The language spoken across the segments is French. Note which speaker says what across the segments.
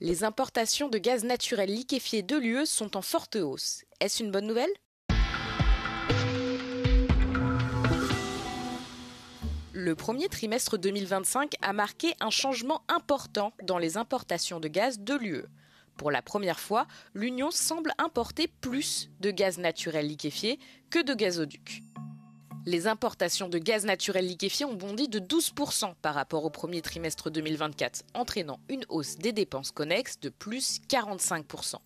Speaker 1: Les importations de gaz naturel liquéfié de l'UE sont en forte hausse. Est-ce une bonne nouvelle ? Le premier trimestre 2025 a marqué un changement important dans les importations de gaz de l'UE. Pour la première fois, l'Union semble importer plus de gaz naturel liquéfié que de gazoducs. Les importations de gaz naturel liquéfié ont bondi de 12% par rapport au premier trimestre 2024, entraînant une hausse des dépenses connexes de plus 45%.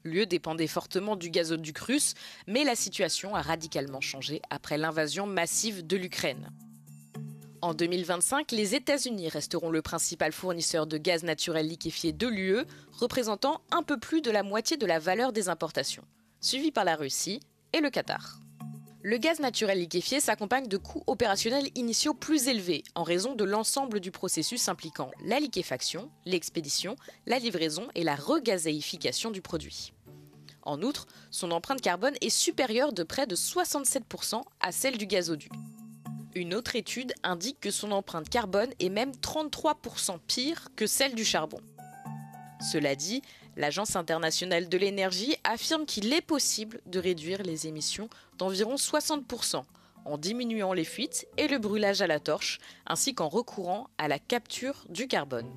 Speaker 1: L'UE dépendait fortement du gazoduc russe, mais la situation a radicalement changé après l'invasion massive de l'Ukraine. En 2025, les États-Unis resteront le principal fournisseur de gaz naturel liquéfié de l'UE, représentant un peu plus de la moitié de la valeur des importations, suivi par la Russie et le Qatar. Le gaz naturel liquéfié s'accompagne de coûts opérationnels initiaux plus élevés en raison de l'ensemble du processus impliquant la liquéfaction, l'expédition, la livraison et la regazéification du produit. En outre, son empreinte carbone est supérieure de près de 67% à celle du gazoduc. Une autre étude indique que son empreinte carbone est même 33% pire que celle du charbon. Cela dit, l'Agence internationale de l'énergie affirme qu'il est possible de réduire les émissions d'environ 60% en diminuant les fuites et le brûlage à la torche, ainsi qu'en recourant à la capture du carbone.